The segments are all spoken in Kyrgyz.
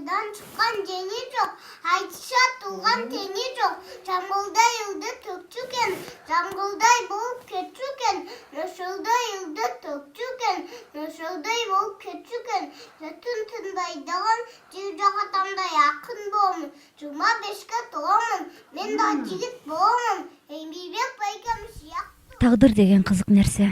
Sudan çıkan deniz yok. Ayşe tuğan deniz yok. Çamurda yıldı tökçüken, Zangılday boğup keçüken, Nasılda yıldı tökçüken, Nasılday boğup keçüken, Zatın tınday dağın, Cırcak atamda yakın boğumun, Cuma beşke doğumun, Ben daha cilik boğumun, Emibek baykamış yaktı. Тагдыр деген кызык нерсе.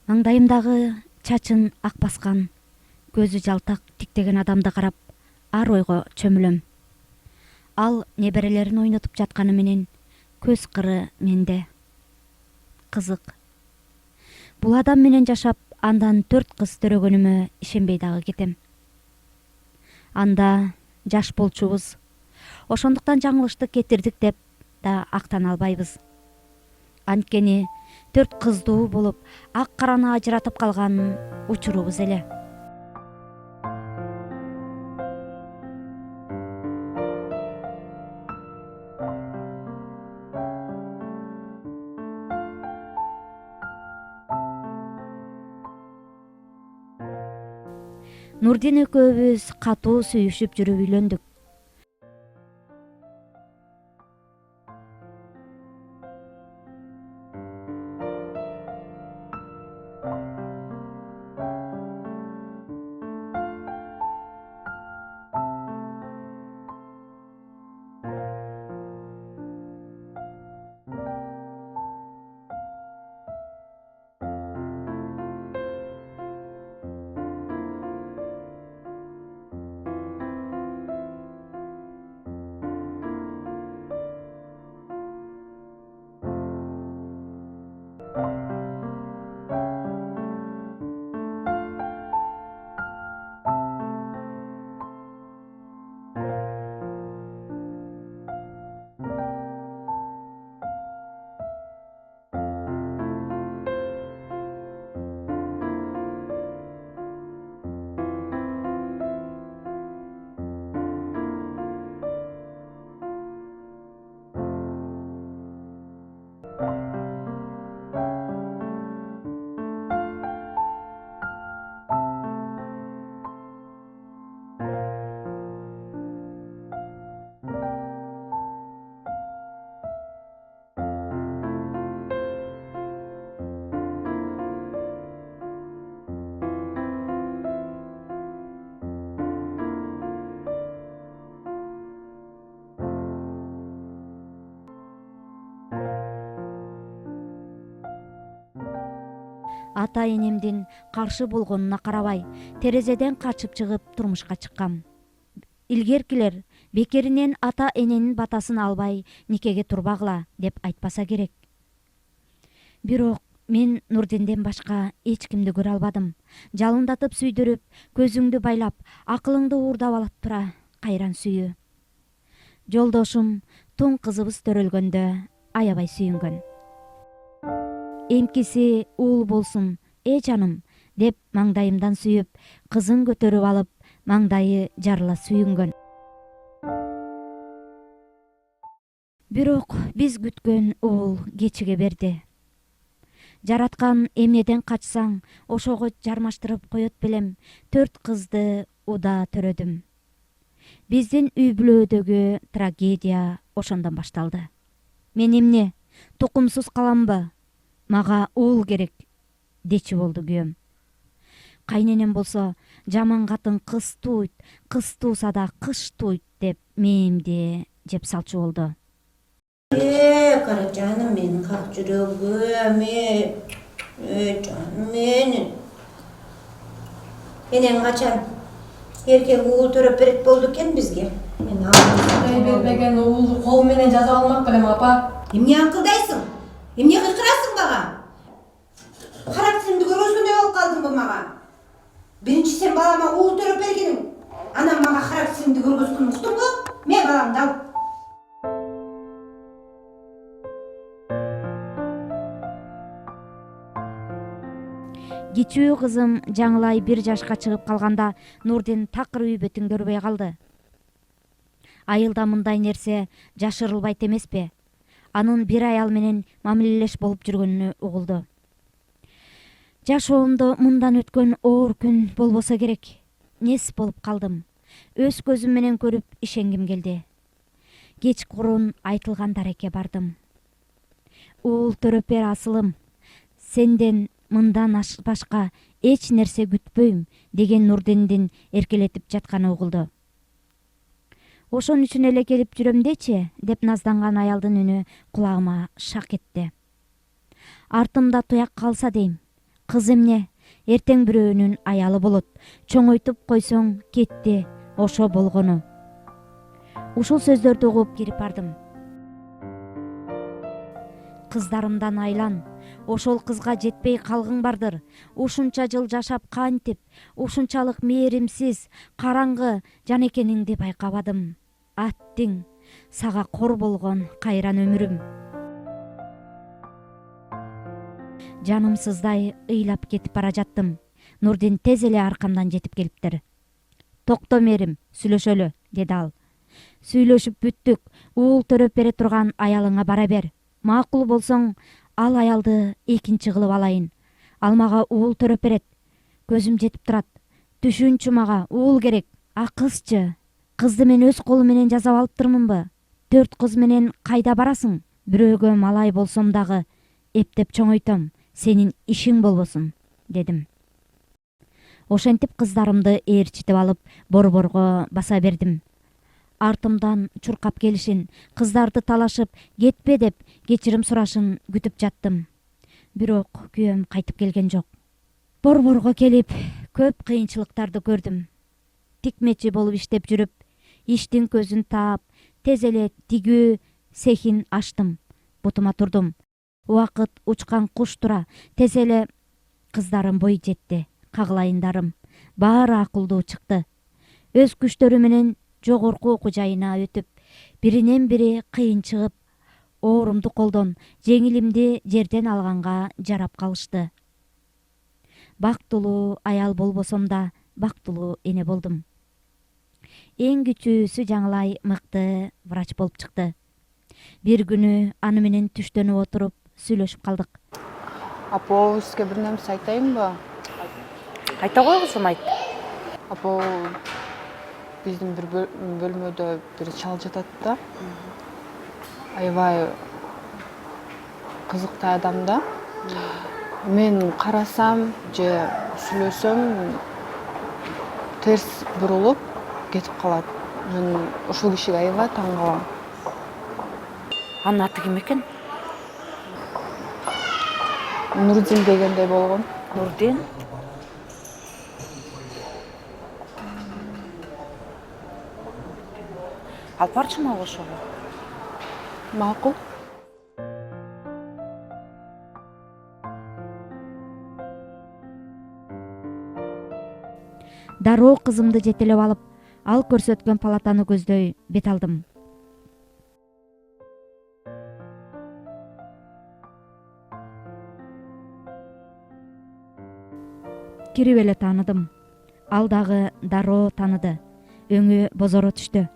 Маңдайымдагы чачын ак баскан, көзү жалтак тиктеген адамды карап ар ойго чөмүлөм. Ал неберелерин ойнотуп жатканы менен көз кыры менде. Кызык. Бул адам менен жашап, андан 4 кыз төрөгөнүмө ишенбей дагы кетем. Анда жаш болчубуз. Ошондуктан жаңылышты кетирдик деп да актана албайбыз. Анткени 4 кыздуу болуп, ак караны ажыратып калган учурубуз эле. Нурдин экөөбүз катуу сүйүшүп жүрүп үйлөндүк. Ата энемдин каршы болгонуна карабай, терезеден качып чыгып турмушка чыккам. Илгеркилер бекеринен ата эненин батасын албай никеге турбагыла деп айтпаса керек. Бирок мен Нурдинден башка эч кимди көрө албадым. Жалындатып сүйдүрүп, көзүңдү байлап, акылыңды уурдап алып тура кайран сүйүү. Жолдошум тун кызыбыз төрөлгөндө аябай сүйүнгөн. Эмкиси уул болсун, жаным, деп маңдайымдан сүйүп, кызын көтөрүп алып, маңдайы жарыла сүйүнгөн. Бирок биз күткөн уул кечиге берди. Жараткан эмнеден качсаң, ошого жармаштырып коет белем, 4 кызды уда төрөдүм. Биздин үй бүлөдөгү трагедия ошондон башталды. Мен эмне, тукумсуз каламбы? Мага уул керек, дечи болду күйөөм. Кайненем болсо, жаман катын кыз туйт, кыз туса да кыш туйт деп мээмди жеп салчу болду. Кара жаным менин, как жүрөгүм, жаным менин. Энең качан эркек уул төрөп берет болду экен бизге. Мен Кудай бербеген уулду кол менен жазып алмак белем, апа. Эмне акылдайсың? Эмне кыйкырасың мага? Характеримди көргөзгөндөй болуп калдыңбы мага? Биринчи сен балама уул төрөп бергениң, анан мага характеримди көргөзгөн уктуңбу? Мен баламды ал. Кичүү кызым жаңылай 1 жашка чыгып калганда Нурдин такыр үй бетин көрбөй калды. Айылда мындай нерсе жашырылбайт эмеспи? Анын бир аял менен мамилелеш болуп жүргөнүнө угулду. Жашоомдо мындан өткөн оор күн болбосо керек. Нес болуп калдым. өз көзүм менен көрүп ишенгим келди. Кечкурун айтылган дарекке бардым. Уул төрөпер асылым, сенден мындан башка эч нерсе күтпөйм деген Нурдиндин эркелетип жатканы угулду. Ошон үчүн эле келип жүрөм дечи, деп назданган аялдын үнү кулагыма шак этти. Артымда туяк калса дейм. Кыз эмне? Эртең бирөөнүн аялы болот. Чоңойтуп койсоң кетти, ошо болгону. Ушул сөздөрдү угуп кирип бардым. Кыздарымдан айлан. Ошол кызга жетпей калгың бардыр. Ушунча жыл жашап кантип, ушунчалык мээримсиз, караңгы жан экениңди байкабадым. Аттиң, сага кор болгон кайран өмүрүм. Жанымсыздай ыйлап кетип бара жаттым. Нурдин тез эле аркамдан жетип келиптир. Токто мээрим, сүйлөшөлү, деди ал. Сүйлөшүп бүттүк. Уул төрөп бере турган аялыңа бара бер. Макул болсоң, ал аялды экинчи кылып алайын. Ал мага уул төрөп берет. Көзүм жетип турат. Түшүнчү, мага уул керек. А кызчы? Кызды мен өз колум менен жасап алыптырмынбы? 4 кыз менен кайда барасың? Бирөөгө малай болсом дагы эптеп чоңойтом. Сенин ишиң болбосун, дедим. Ошентип кыздарымды ээрчитип алып, борборго баса бердим. Артымдан чуркап келишин, кыздарды талашып, кетпе деп кечирим сурашын күтүп жаттым. Бирок күйөөм кайтып келген жок. Борборго келип, көп кыйынчылыктарды көрдүм. Тикмечи болуп иштеп жүрүп, иштин көзүн таап, тез эле тигүү цехин ачтым. Бутума турдум. Убакыт учкан куш тура, тез эле кыздарым бой жетти, кагылайындарым. Баары акылдуу чыкты. Өз күчтөрү менен жогорку окуу жайына өтүп, биринен бири кыйын чыгып, оорумду колдон, жеңилимди жерден алганга жарап калышты. Бактылуу аял болбосом да, бактылуу эне болдум. Эң кичүүсү жаңылай мыкты врач болуп чыкты. Бир күнү аны менен түштөнүп отуруп сүйлөшүп калдык. Апа, сизге бир нерсе айтайынбы? Айта кой кызым, айт. Апа, биздин бир бөлмөдө бир чал жатат да. Аябай кызыктай адам да. Мен карасам же сүйлөсөм терс бурулуп кетип калат. Мен ушул кишиге аябай таң калам. Анын аты ким экен? Нурдин дегендей болгон. Нурдин? Алып барчымы ошого? Макул. Дароо кызымды жетелеп алып, ал көрсөткөн палатаны көздөй бет алдым. Кирип эле тааныдым. Ал дагы дароо тааныды. Өңү бозоро түштү.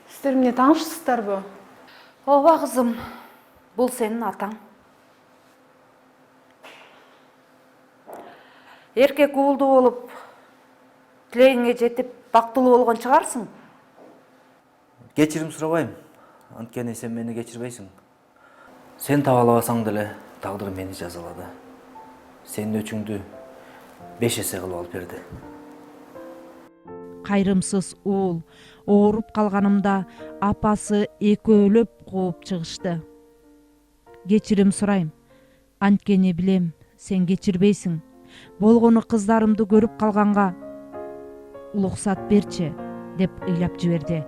Сиздер эмне таанышсыздарбы? Ооба кызым, бул сенин атаң. Эркек уулду болуп, тилегиңе жетип, бактылуу болгон чыгарсың. Кечирим сурабайм. Анткени сен мени кечирбейсиң. Сен табалабасаң деле тагдыр мени жазалады. Сенин өчүңдү 5 эсе кылып алып берди. Кайрымсыз уул ооруп калганымда апасы экөөлөп кууп чыгышты. Кечирим сурайм. Анткени билем, сен кечирбейсиң. Болгону кыздарымды көрүп калганга уруксат берчи, деп ыйлап жиберди.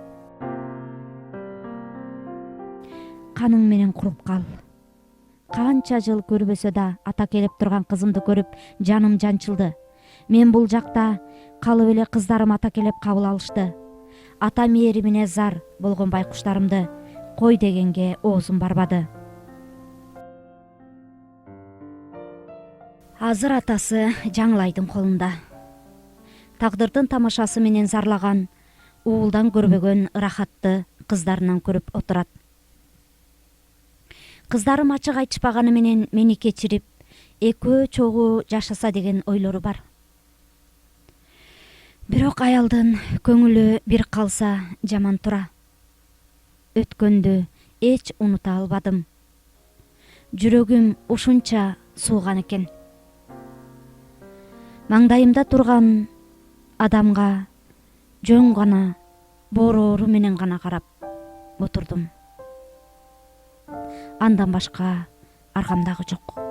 Каның менен куруп кал. Канча жыл көрбөсө да ата келип турган кызымды көрүп жаным жанчылды. Мен бул жакта калып эле кыздарым ата келип кабыл алышты. Ата мээримине зар болгон байкуштарымды кой дегенге оозум барбады. Азыр атасы Жаңылайдын колунда. Тагдырдын тамашасы менен зарлаган, уулдан көрбөгөн ырахатты кыздарынан көрүп отурат. Кыздарым ачык айтышпаганы менен мени кечирип, экөө чогуу жашаса деген ойлору бар. Бирок аялдын көңүлү бир калса жаман тура. Өткөндү эч унута албадым. Жүрөгүм ушунча сууган экен. Маңдайымда турган адамга жөн гана борору менен гана карап отурдум. Андан башка аргамдагы жок.